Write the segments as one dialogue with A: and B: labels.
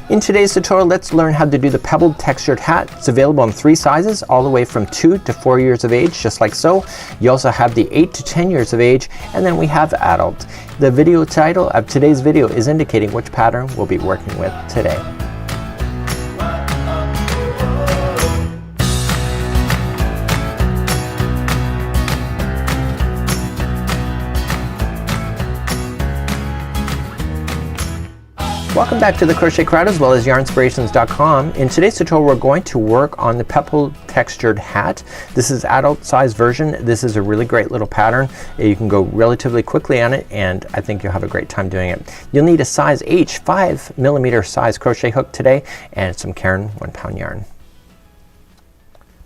A: In today's tutorial, let's learn how to do the pebbled textured hat. It's available in 3 sizes, all the way from 2 to 4 years of age, just like so. You also have the 8 to 10 years of age, and then we have adult. The video title of today's video is indicating which pattern we'll be working with today. Welcome back to the Crochet Crowd as well as Yarnspirations.com. In today's tutorial we're going to work on the pebbled textured hat. This is adult size version. This is a really great little pattern. You can go relatively quickly on it and I think you'll have a great time doing it. You'll need a size H 5mm size crochet hook today and some Caron 1 pound yarn.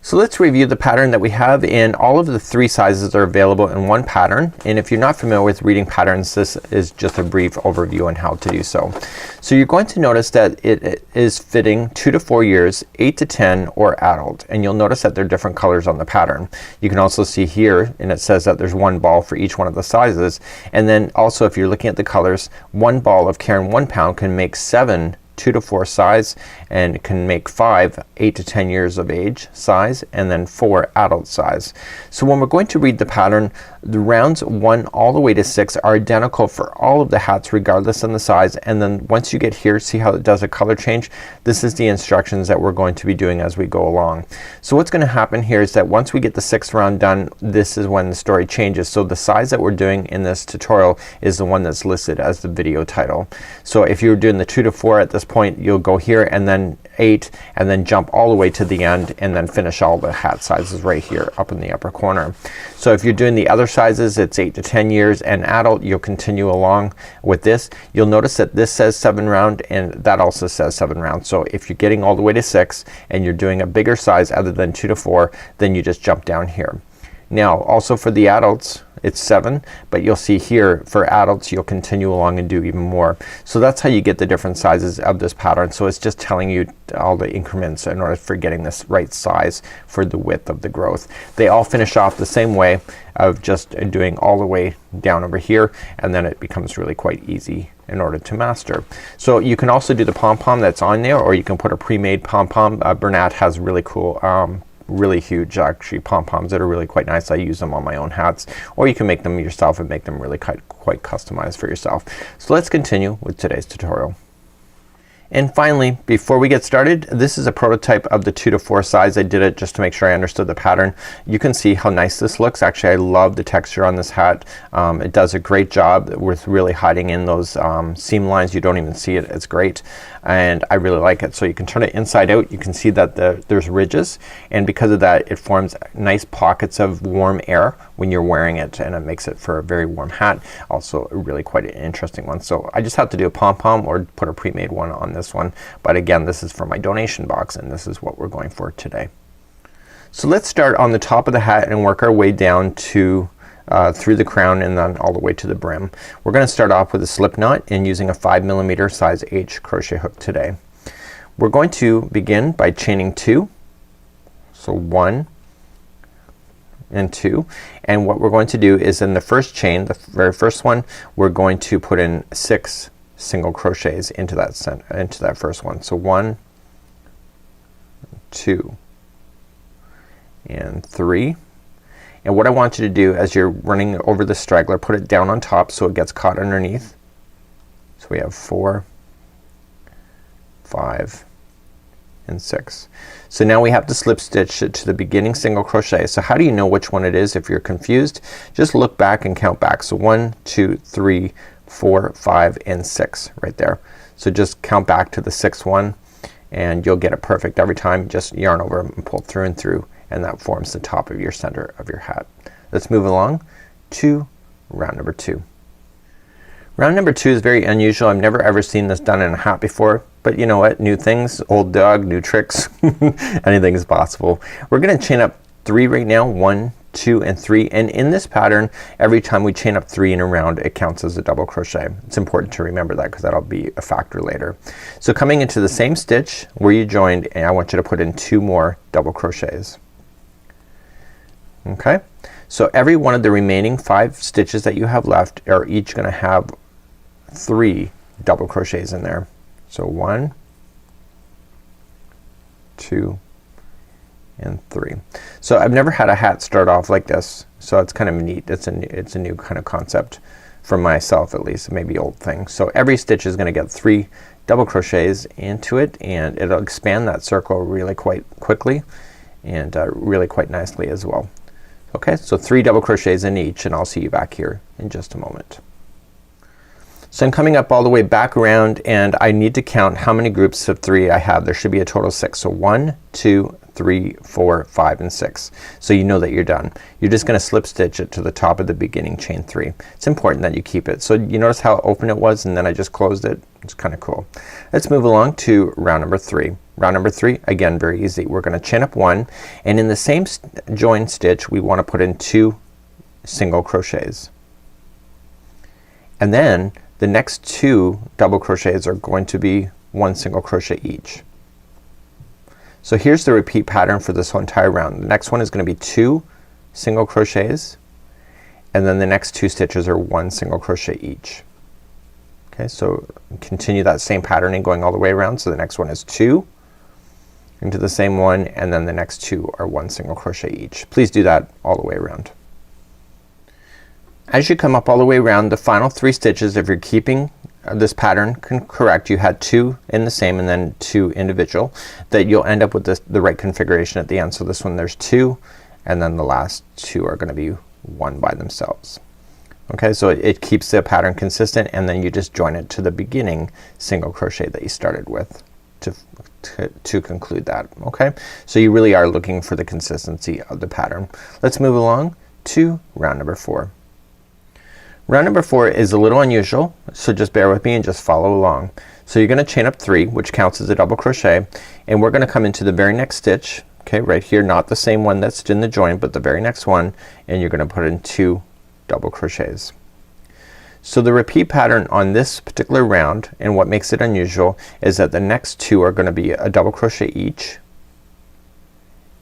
A: So let's review the pattern that we have. In all of the 3 sizes are available in one pattern, and if you're not familiar with reading patterns, this is just a brief overview on how to do so. So you're going to notice that it is fitting 2 to 4 years, 8 to 10, or adult, and you'll notice that there are different colors on the pattern. You can also see here, and it says that there's 1 ball for each one of the sizes, and then also if you're looking at the colors, 1 ball of Caron 1 pound can make 7 2 to 4 size, and can make 5 8 to 10 years of age size, and then 4 adult size. So when we're going to read the pattern, the rounds 1 all the way to 6 are identical for all of the hats regardless of the size, and then once you get here, see how it does a color change? This is the instructions that we're going to be doing as we go along. So what's gonna happen here is that once we get the 6th round done, this is when the story changes. So the size that we're doing in this tutorial is the one that's listed as the video title. So if you're doing the 2 to 4 at this point, you'll go here and then 8 and then jump all the way to the end and then finish all the hat sizes right here up in the upper corner. So if you're doing the other sizes, it's 8 to 10 years and adult, you'll continue along with this. You'll notice that this says 7 round and that also says 7 round. So if you're getting all the way to 6 and you're doing a bigger size other than 2 to 4, then you just jump down here. Now also for the adults it's 7, but you'll see here for adults you'll continue along and do even more. So that's how you get the different sizes of this pattern. So it's just telling you all the increments in order for getting this right size for the width of the growth. They all finish off the same way of just doing all the way down over here, and then it becomes really quite easy in order to master. So you can also do the pom-pom that's on there, or you can put a pre-made pom-pom. Bernat has really cool really huge actually pom-poms that are really quite nice. I use them on my own hats, or you can make them yourself and make them really quite customized for yourself. So let's continue with today's tutorial. And finally, before we get started, this is a prototype of the 2 to 4 size. I did it just to make sure I understood the pattern. You can see how nice this looks. Actually I love the texture on this hat. It does a great job with really hiding in those seam lines. You don't even see it. It's great and I really like it. So you can turn it inside out. You can see that there's ridges, and because of that it forms nice pockets of warm air when you're wearing it, and it makes it for a very warm hat. Also really quite an interesting one. So I just have to do a pom-pom or put a pre-made one on this one, but again this is for my donation box and this is what we're going for today. So let's start on the top of the hat and work our way down to through the crown and then all the way to the brim. We're gonna start off with a slip knot and using a 5mm size H crochet hook today. We're going to begin by chaining 2. So 1 and 2, and what we're going to do is in the first chain, the very first one, we're going to put in 6 single crochets into that first one. So 1, 2, and 3. And what I want you to do as you're running over the straggler, put it down on top so it gets caught underneath. So we have 4, 5, and 6. So now we have to slip stitch it to the beginning single crochet. So how do you know which one it is if you're confused? Just look back and count back. So 1, 2, 3, 4, 5, and 6 right there. So just count back to the 6th one and you'll get it perfect every time. Just yarn over and pull through and through, and that forms the top of your center of your hat. Let's move along to round number 2. Round number 2 is very unusual. I've never ever seen this done in a hat before, but you know what, new things, old dog, new tricks. Anything is possible. We're gonna chain up 3 right now, 1, 2, and 3, and in this pattern every time we chain up 3 in a round it counts as a double crochet. It's important to remember that because that'll be a factor later. So coming into the same stitch where you joined, and I want you to put in 2 more double crochets. Okay, so every one of the remaining 5 stitches that you have left are each gonna have 3 double crochets in there. So 1, 2 and 3. So I've never had a hat start off like this, so it's kind of neat. It's a new kind of concept for myself, at least. It may be old thing. So every stitch is gonna get 3 double crochets into it, and it'll expand that circle really quite quickly and really quite nicely as well. Okay, so 3 double crochets in each, and I'll see you back here in just a moment. So I'm coming up all the way back around, and I need to count how many groups of 3 I have. There should be a total of 6. So 1, 2, 3, 4, 5, and 6. So you know that you're done. You're just gonna slip stitch it to the top of the beginning chain 3. It's important that you keep it. So you notice how open it was, and then I just closed it. It's kind of cool. Let's move along to round number 3. Round number 3, again, very easy. We're gonna chain up 1, and in the same join stitch we want to put in 2 single crochets, and then the next 2 double crochets are going to be 1 single crochet each. So here's the repeat pattern for this whole entire round. The next one is gonna be 2 single crochets, and then the next 2 stitches are 1 single crochet each. Okay, so continue that same patterning going all the way around. So the next one is 2 into the same one, and then the next 2 are 1 single crochet each. Please do that all the way around. As you come up all the way around, the final 3 stitches, if you're keeping this pattern correct, you had 2 in the same and then 2 individual, that you'll end up with the right configuration at the end. So this one there's 2, and then the last 2 are gonna be 1 by themselves. Okay, so it keeps the pattern consistent, and then you just join it to the beginning single crochet that you started with to conclude that. Okay, so you really are looking for the consistency of the pattern. Let's move along to round number 4. Round number 4 is a little unusual, so just bear with me and just follow along. So you're gonna chain up 3, which counts as a double crochet, and we're gonna come into the very next stitch, okay, right here, not the same one that's in the join, but the very next one, and you're gonna put in 2 double crochets. So the repeat pattern on this particular round, and what makes it unusual, is that the next 2 are gonna be a double crochet each,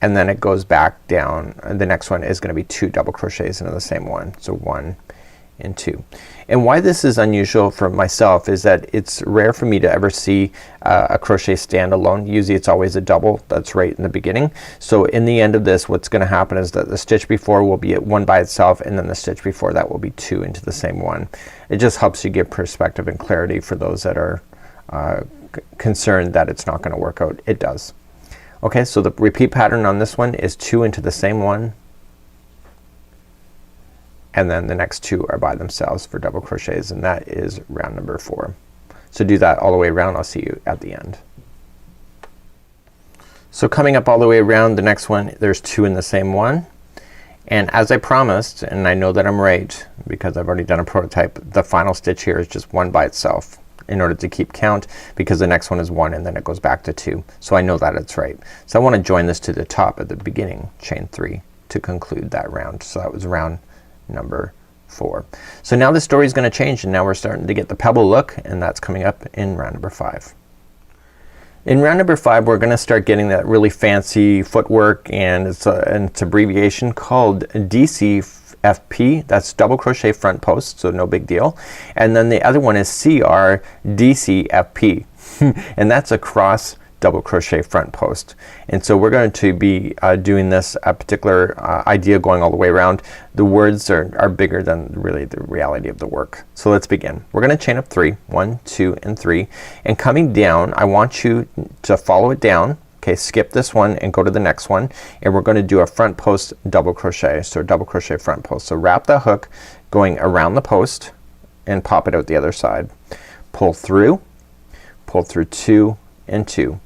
A: and then it goes back down, and the next one is gonna be 2 double crochets into the same one. So 1 and 2. And why this is unusual for myself is that it's rare for me to ever see a crochet stand alone. Usually it's always a double that's right in the beginning. So in the end of this, what's gonna happen is that the stitch before will be 1 by itself, and then the stitch before that will be 2 into the same one. It just helps you give perspective and clarity for those that are concerned that it's not gonna work out. It does. Okay, so the repeat pattern on this one is 2 into the same one, and then the next 2 are by themselves for double crochets, and that is round number 4. So do that all the way around. I'll see you at the end. So coming up all the way around, the next one, there's 2 in the same one, and as I promised, and I know that I'm right because I've already done a prototype, the final stitch here is just 1 by itself in order to keep count, because the next one is 1 and then it goes back to 2. So I know that it's right. So I want to join this to the top at the beginning, chain 3, to conclude that round. So that was round number 4. So now the story is going to change, and now we're starting to get the pebble look, and that's coming up in round number 5. In round number 5 we're gonna start getting that really fancy footwork, and it's abbreviation called DCFP. That's double crochet front post, so no big deal. And then the other one is CRDCFP and that's a cross double crochet front post. And so we're going to be doing this particular idea going all the way around. The words are bigger than really the reality of the work. So let's begin. We're gonna chain up 3, 1, 2, and 3, and coming down I want you to follow it down. Okay, skip this one and go to the next one, and we're gonna do a front post double crochet. So double crochet front post. So wrap the hook going around the post and pop it out the other side. Pull through 2 and 2.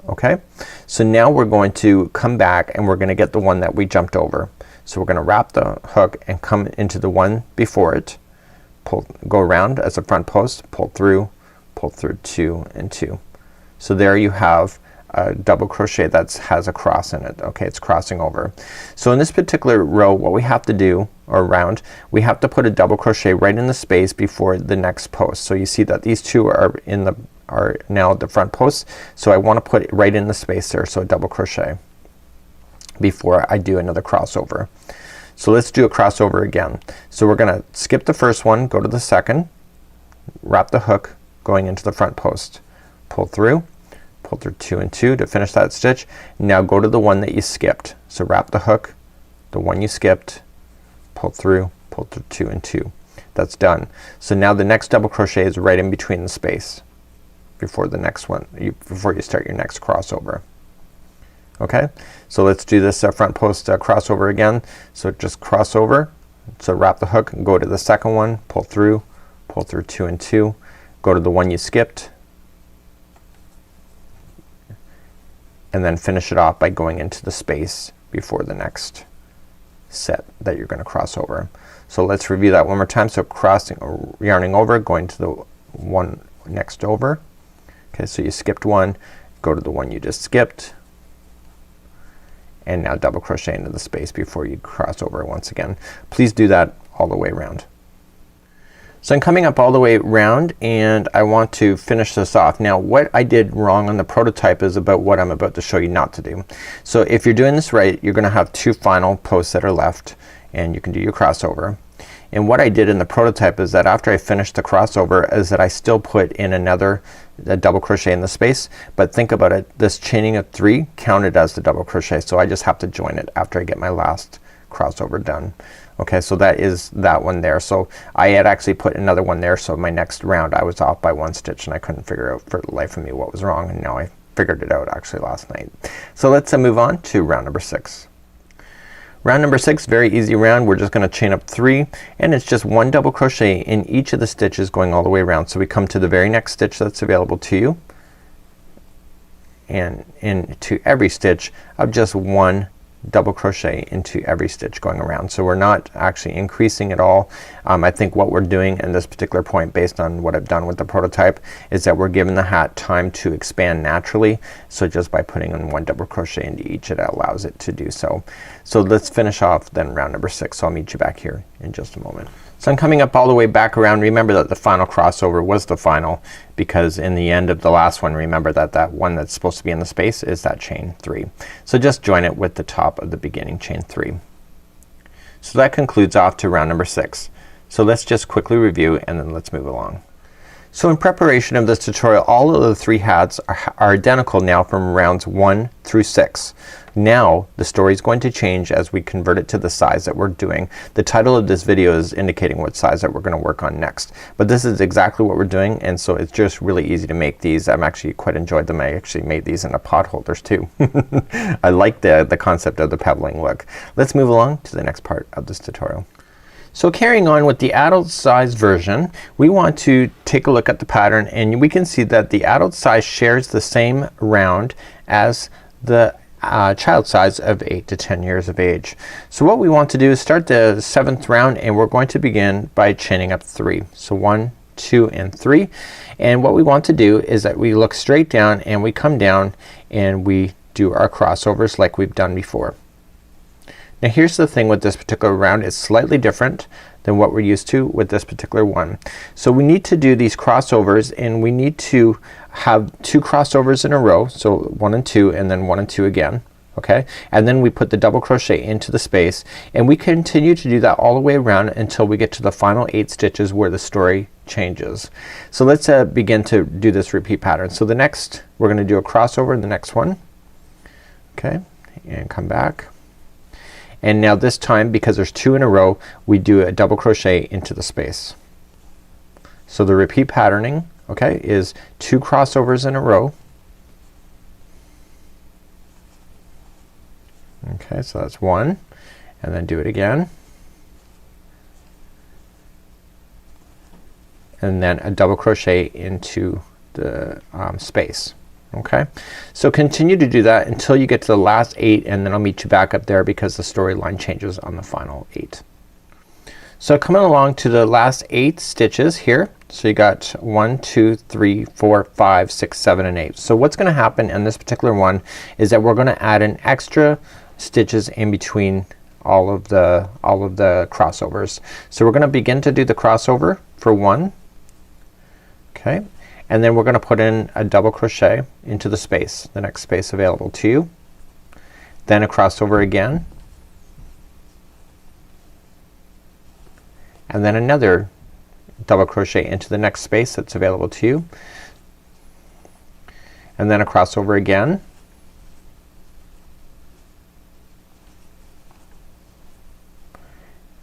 A: Okay, so now we're going to come back and we're gonna get the one that we jumped over. So we're gonna wrap the hook and come into the one before it, go around as a front post, pull through 2 and 2. So there you have a double crochet that has a cross in it. Okay, it's crossing over. So in this particular row, what we have to do, or round, we have to put a double crochet right in the space before the next post. So you see that these two are now the front posts, so I want to put it right in the space there, so a double crochet before I do another crossover. So let's do a crossover again. So we're gonna skip the first one, go to the second, wrap the hook going into the front post, pull through pull through 2 and 2 to finish that stitch. Now go to the one that you skipped. So wrap the hook, the one you skipped, pull through 2 and 2. That's done. So now the next double crochet is right in between the space before the next one, before you start your next crossover. Okay, so let's do this front post crossover again. So just cross over, so wrap the hook and go to the second one, pull through 2 and 2, go to the one you skipped, and then finish it off by going into the space before the next set that you're gonna cross over. So let's review that one more time. So crossing or yarning over, going to the one next over. Okay, so you skipped one, go to the one you just skipped, and now double crochet into the space before you cross over once again. Please do that all the way around. So I'm coming up all the way around and I want to finish this off. Now what I did wrong on the prototype is about what I'm about to show you not to do. So if you're doing this right, you're gonna have 2 final posts that are left and you can do your crossover. And what I did in the prototype is that after I finished the crossover is that I still put in another double crochet in the space, but think about it, this chaining of 3 counted as the double crochet, so I just have to join it after I get my last crossover done. Okay, so that is that one there. So I had actually put another one there, so my next round I was off by 1 stitch and I couldn't figure out for the life of me what was wrong, and now I figured it out actually last night. So let's move on to round number 6. Round number 6, very easy round. We're just gonna chain up 3 and it's just 1 double crochet in each of the stitches going all the way around. So we come to the very next stitch that's available to you and into every stitch of just 1 double crochet into every stitch going around. So we're not actually increasing at all. I think what we're doing in this particular point based on what I've done with the prototype is that we're giving the hat time to expand naturally. So just by putting in 1 double crochet into each, it allows it to do so. So let's finish off then round number 6. So I'll meet you back here in just a moment. So I'm coming up all the way back around. Remember that the final crossover was the final, because in the end of the last one, remember that that one that's supposed to be in the space is that chain 3. So just join it with the top of the beginning chain 3. So that concludes off to round number 6. So let's just quickly review and then let's move along. So in preparation of this tutorial, all of the 3 hats are identical now from rounds 1 through 6. Now the story is going to change as we convert it to the size that we're doing. The title of this video is indicating what size that we're gonna work on next. But this is exactly what we're doing, and so it's just really easy to make these. I'm actually quite enjoyed them. I actually made these into pot holders too. I like the concept of the pebbling look. Let's move along to the next part of this tutorial. So carrying on with the adult size version, we want to take a look at the pattern and we can see that the adult size shares the same round as the child size of 8 to 10 years of age. So what we want to do is start the 7th round and we're going to begin by chaining up 3. So 1, 2 and 3, and what we want to do is that we look straight down and we come down and we do our crossovers like we've done before. Now here's the thing with this particular round, it's slightly different than what we're used to with this particular one. So we need to do these crossovers and we need to have 2 crossovers in a row. So 1 and 2 and then 1 and 2 again. Okay, and then we put the double crochet into the space and we continue to do that all the way around until we get to the final 8 stitches where the story changes. So let's begin to do this repeat pattern. So the next we're gonna do a crossover in the next one. Okay, and come back. And now this time, because there's 2 in a row, we do a double crochet into the space. So the repeat patterning, okay, is 2 crossovers in a row. Okay, so that's 1, and then do it again. And then a double crochet into the space. Okay, so continue to do that until you get to the last 8 and then I'll meet you back up there because the storyline changes on the final 8. So coming along to the last 8 stitches here. So you got 1, 2, 3, 4, 5, 6, 7 and 8. So what's gonna happen in this particular one is that we're gonna add an extra stitches in between all of the crossovers. So we're gonna begin to do the crossover for 1. Okay, and then we're gonna put in a double crochet into the space, the next space available to you. Then a crossover again. And then another double crochet into the next space that's available to you. and then a crossover again,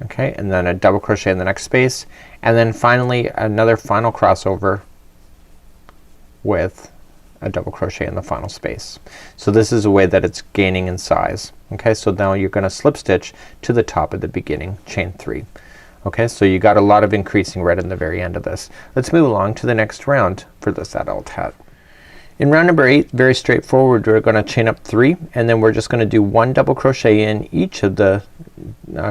A: okay, and then a double crochet in the next space, and then finally another final crossover with a double crochet in the final space. So this is a way that it's gaining in size. Okay, so now you're gonna slip stitch to the top of the beginning chain 3. Okay, so you got a lot of increasing right in the very end of this. Let's move along to the next round for this adult hat. In round number 8, very straightforward, we're gonna chain up 3 and then we're just gonna do 1 double crochet in each of the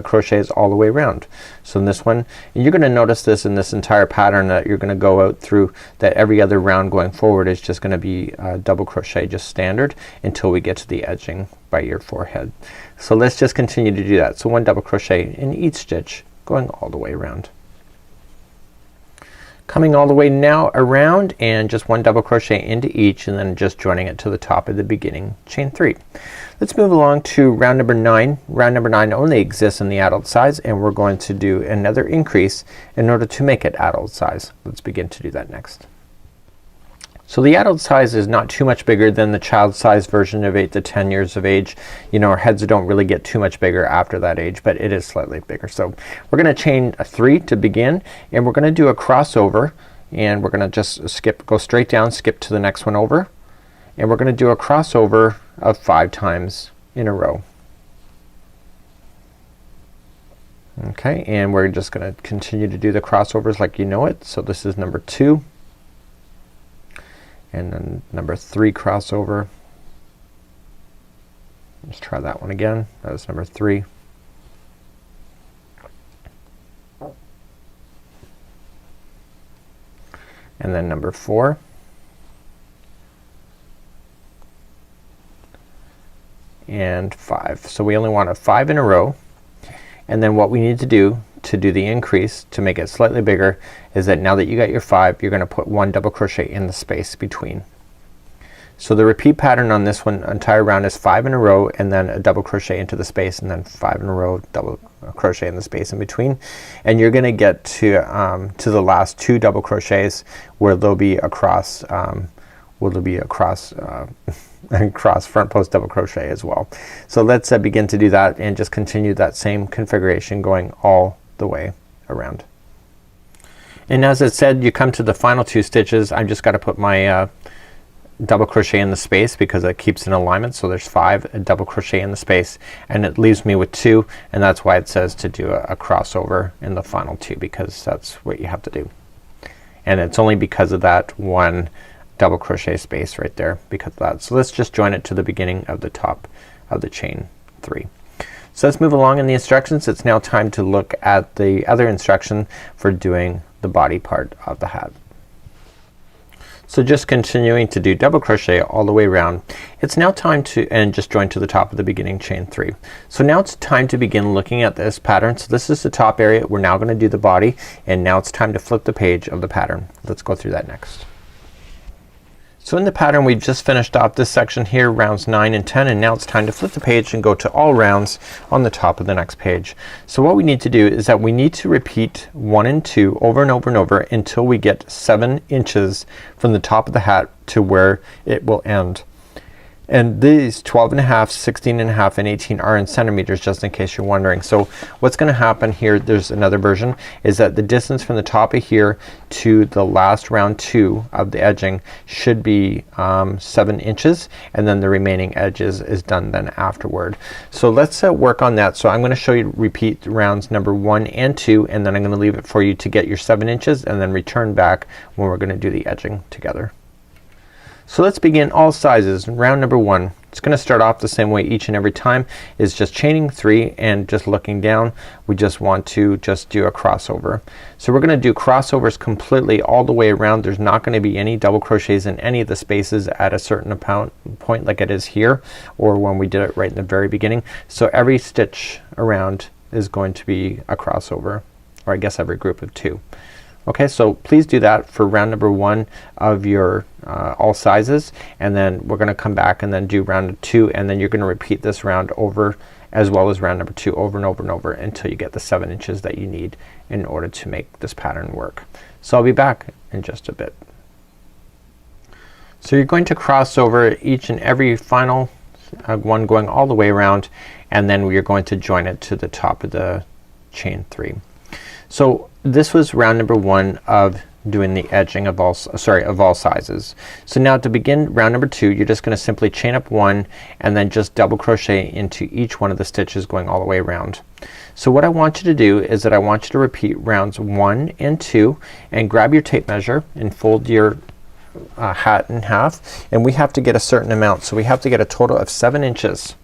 A: crochets all the way around. So in this one, and you're gonna notice this in this entire pattern that you're gonna go out through, that every other round going forward is just gonna be double crochet, just standard, until we get to the edging by your forehead. So let's just continue to do that. So 1 double crochet in each stitch going all the way around. Coming all the way now around and just 1 double crochet into each and then just joining it to the top of the beginning chain 3. Let's move along to round number 9. Round number 9 only exists in the adult size and we're going to do another increase in order to make it adult size. Let's begin to do that next. So the adult size is not too much bigger than the child size version of 8 to 10 years of age. You know, our heads don't really get too much bigger after that age, but it is slightly bigger. So we're gonna chain 3 to begin and we're gonna do a crossover and we're gonna just go straight down, skip to the next one over, and we're gonna do a crossover of 5 times in a row. Okay, and we're just gonna continue to do the crossovers like you know it. So this is number 2. And then number 3 crossover. Let's try that one again. That was number 3. And then number 4. And 5. So we only want a 5 in a row. And then what we need to do the increase to make it slightly bigger is that now that you got your 5, you're gonna put 1 double crochet in the space between. So the repeat pattern on this one entire round is 5 in a row and then a double crochet into the space and then 5 in a row, double crochet in the space in between, and you're gonna get to the last 2 double crochets where there'll be a cross cross front post double crochet as well. So let's begin to do that and just continue that same configuration going all the way around. And as I said, you come to the final 2 stitches. I've just got to put my double crochet in the space because it keeps in alignment. So there's 5, a double crochet in the space, and it leaves me with 2, and that's why it says to do a crossover in the final 2, because that's what you have to do. And it's only because of that 1 double crochet space right there because of that. So let's just join it to the beginning of the top of the chain 3. So let's move along in the instructions. It's now time to look at the other instruction for doing the body part of the hat. So just continuing to do double crochet all the way around. It's now time to, and just join to the top of the beginning chain 3. So now it's time to begin looking at this pattern. So this is the top area. We're now gonna do the body, and now it's time to flip the page of the pattern. Let's go through that next. So in the pattern we've just finished off this section here, rounds 9 and 10, and now it's time to flip the page and go to all rounds on the top of the next page. So what we need to do is that we need to repeat 1 and 2 over and over and over until we get 7 inches from the top of the hat to where it will end. And these 12.5, 16.5, and 18 are in centimeters, just in case you're wondering. So what's gonna happen here, there's another version, is that the distance from the top of here to the last round 2 of the edging should be 7 inches, and then the remaining edges is done then afterward. So let's work on that. So I'm gonna show you repeat rounds number 1 and 2, and then I'm gonna leave it for you to get your 7 inches and then return back when we're gonna do the edging together. So let's begin all sizes. Round number 1. It's gonna start off the same way each and every time, is just chaining 3 and just looking down. We just want to just do a crossover. So we're gonna do crossovers completely all the way around. There's not gonna be any double crochets in any of the spaces at a certain point like it is here or when we did it right in the very beginning. So every stitch around is going to be a crossover, or I guess every group of 2. Okay, so please do that for round number 1 of your all sizes, and then we're gonna come back and then do round 2, and then you're gonna repeat this round over as well as round number 2 over and over and over until you get the 7 inches that you need in order to make this pattern work. So I'll be back in just a bit. So you're going to cross over each and every final one going all the way around, and then we're going to join it to the top of the chain 3. So this was round number 1 of doing the edging of all sizes. So now to begin round number 2, you're just gonna simply chain up 1 and then just double crochet into each one of the stitches going all the way around. So what I want you to do is that I want you to repeat rounds 1 and 2 and grab your tape measure and fold your hat in half, and we have to get a certain amount. So we have to get a total of 7 inches.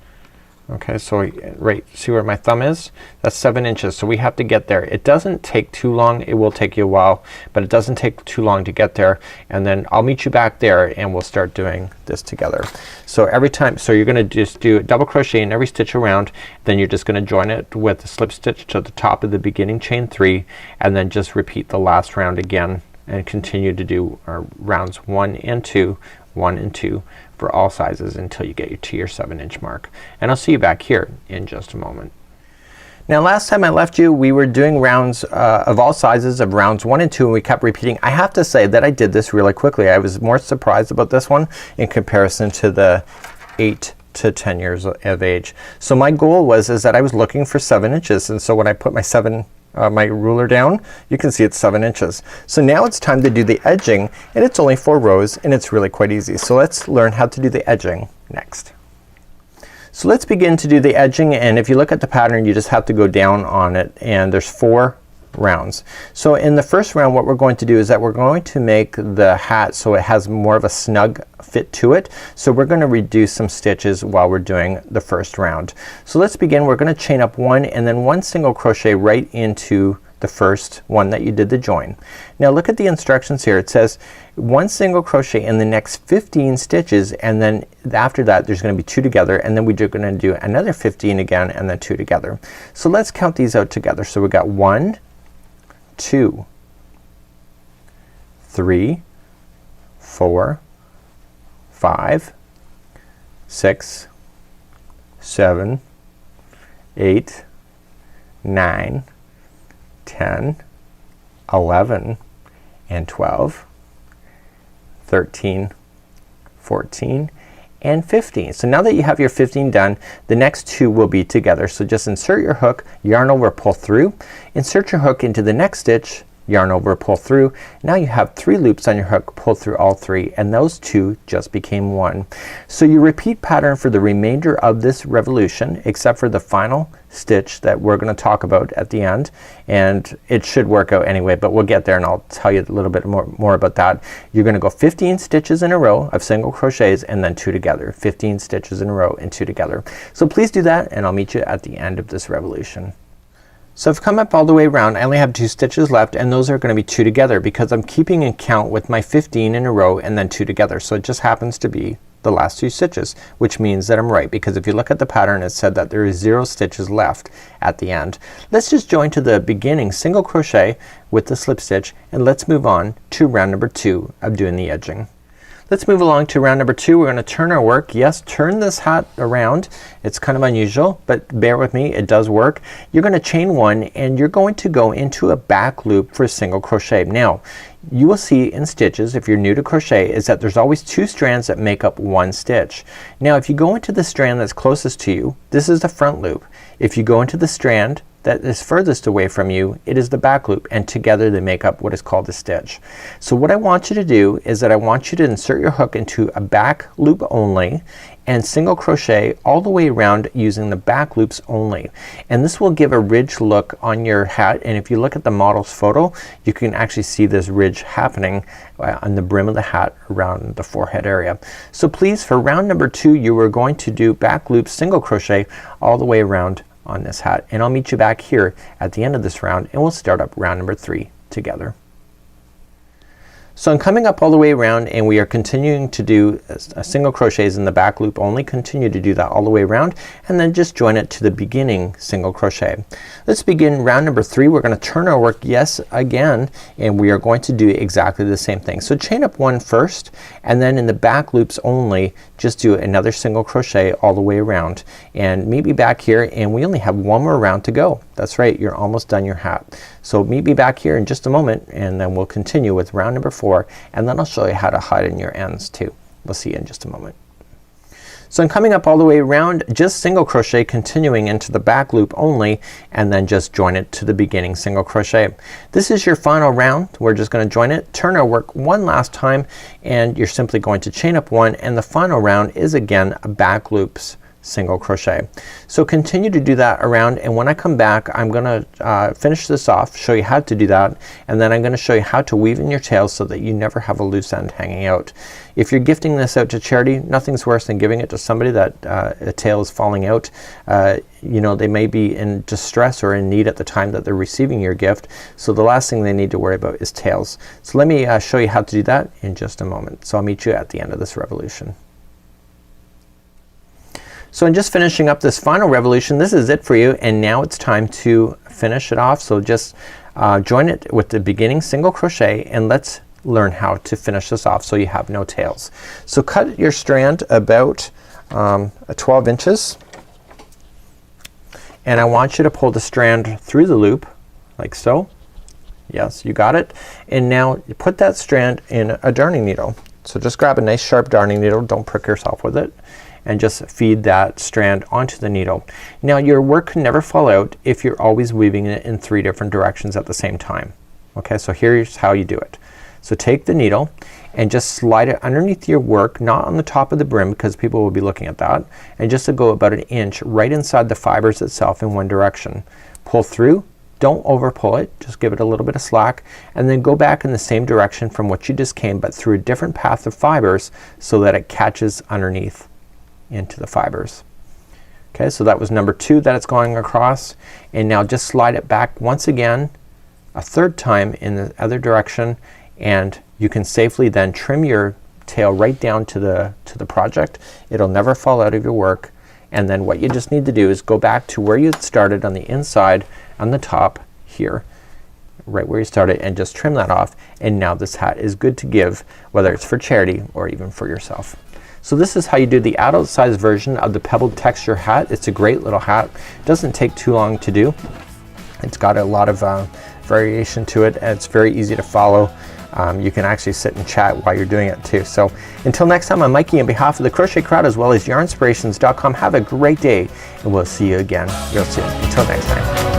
A: Okay, so right, see where my thumb is? That's 7 inches. So we have to get there. It doesn't take too long. It will take you a while, but it doesn't take too long to get there. And then I'll meet you back there and we'll start doing this together. So every time, so you're gonna just do double crochet in every stitch around, then you're just gonna join it with a slip stitch to the top of the beginning chain 3, and then just repeat the last round again and continue to do rounds 1 and 2, 1 and 2 for all sizes until you get to your 7-inch mark. And I'll see you back here in just a moment. Now last time I left you, we were doing rounds of all sizes of rounds 1 and 2, and we kept repeating. I have to say that I did this really quickly. I was more surprised about this one in comparison to the 8 to 10 years of age. So my goal is that I was looking for 7 inches, and so when I put my ruler down, you can see it's 7 inches. So now it's time to do the edging, and it's only 4 rows and it's really quite easy. So let's learn how to do the edging next. So let's begin to do the edging, and if you look at the pattern you just have to go down on it, and there's 4 rounds. So in the first round what we're going to do is that we're going to make the hat so it has more of a snug fit to it. So we're gonna reduce some stitches while we're doing the first round. So let's begin. We're gonna chain up 1 and then 1 single crochet right into the first one that you did the join. Now look at the instructions here. It says 1 single crochet in the next 15 stitches, and then after that there's gonna be 2 together, and then we're gonna do another 15 again and then 2 together. So let's count these out together. So we got 1, 2, 3, 4, 5, 6, 7, 8, 9, 10, 11, and 12, 13, 14, and 15. So now that you have your 15 done, the next 2 will be together. So just insert your hook, yarn over, pull through, insert your hook into the next stitch, yarn over, pull through. Now you have 3 loops on your hook, pull through all 3, and those 2 just became 1. So you repeat pattern for the remainder of this revolution except for the final stitch that we're gonna talk about at the end, and it should work out anyway, but we'll get there and I'll tell you a little bit more about that. You're gonna go 15 stitches in a row of single crochets and then 2 together. 15 stitches in a row and 2 together. So please do that and I'll meet you at the end of this revolution. So I've come up all the way around. I only have 2 stitches left, and those are going to be 2 together because I'm keeping in count with my 15 in a row and then 2 together. So it just happens to be the last 2 stitches, which means that I'm right, because if you look at the pattern it said that there is 0 stitches left at the end. Let's just join to the beginning single crochet with the slip stitch, and let's move on to round number 2 of doing the edging. Let's move along to round number 2. We're gonna turn our work. Yes, turn this hat around. It's kind of unusual, but bear with me, it does work. You're gonna chain 1 and you're going to go into a back loop for a single crochet. Now you will see in stitches, if you're new to crochet, is that there's always 2 strands that make up 1 stitch. Now if you go into the strand that's closest to you, this is the front loop. If you go into the strand that is furthest away from you, it is the back loop, and together they make up what is called a stitch. So what I want you to do is that I want you to insert your hook into a back loop only and single crochet all the way around using the back loops only, and this will give a ridge look on your hat. And if you look at the model's photo, you can actually see this ridge happening on the brim of the hat around the forehead area. So please, for round number 2 you are going to do back loop single crochet all the way around on this hat, and I'll meet you back here at the end of this round and we'll start up round number 3 together. So I'm coming up all the way around and we are continuing to do single crochets in the back loop only. Continue to do that all the way around and then just join it to the beginning single crochet. Let's begin round number 3. We're gonna turn our work again, and we are going to do exactly the same thing. So chain up 1 first, and then in the back loops only just do another single crochet all the way around, and meet me back here, and we only have 1 more round to go. That's right, you're almost done your hat. So meet me back here in just a moment and then we'll continue with round number 4, and then I'll show you how to hide in your ends too. We'll see you in just a moment. So I'm coming up all the way around, just single crochet, continuing into the back loop only, and then just join it to the beginning single crochet. This is your final round. We're just going to join it, turn our work one last time, and you're simply going to chain up one, and the final round is again back loops single crochet. So continue to do that around, and when I come back I'm gonna finish this off, show you how to do that, and then I'm gonna show you how to weave in your tails so that you never have a loose end hanging out. If you're gifting this out to charity, nothing's worse than giving it to somebody that a tail is falling out. You know, they may be in distress or in need at the time that they're receiving your gift, so the last thing they need to worry about is tails. So let me show you how to do that in just a moment. So I'll meet you at the end of this revolution. So in just finishing up this final revolution, this is it for you, and now it's time to finish it off. So just join it with the beginning single crochet, and let's learn how to finish this off so you have no tails. So cut your strand about 12 inches, and I want you to pull the strand through the loop like so. Yes, you got it. And now you put that strand in a darning needle. So just grab a nice sharp darning needle, don't prick yourself with it, and just feed that strand onto the needle. Now your work can never fall out if you're always weaving it in 3 different directions at the same time. Okay, so here's how you do it. So take the needle and just slide it underneath your work, not on the top of the brim because people will be looking at that, and just to go about 1 inch right inside the fibers itself in one direction. Pull through, don't over pull it, just give it a little bit of slack, and then go back in the same direction from which you just came, but through a different path of fibers so that it catches underneath into the fibers. Okay, so that was number 2 that it's going across, and now just slide it back once again a 3rd time in the other direction, and you can safely then trim your tail right down to the project. It'll never fall out of your work, and then what you just need to do is go back to where you started on the inside on the top here, right where you started, and just trim that off, and now this hat is good to give, whether it's for charity or even for yourself. So this is how you do the adult size version of the Pebbled texture hat. It's a great little hat. It doesn't take too long to do. It's got a lot of variation to it, and it's very easy to follow. You can actually sit and chat while you're doing it too. So until next time, I'm Mikey on behalf of the Crochet Crowd as well as Yarnspirations.com. Have a great day, and we'll see you again real soon. Until next time.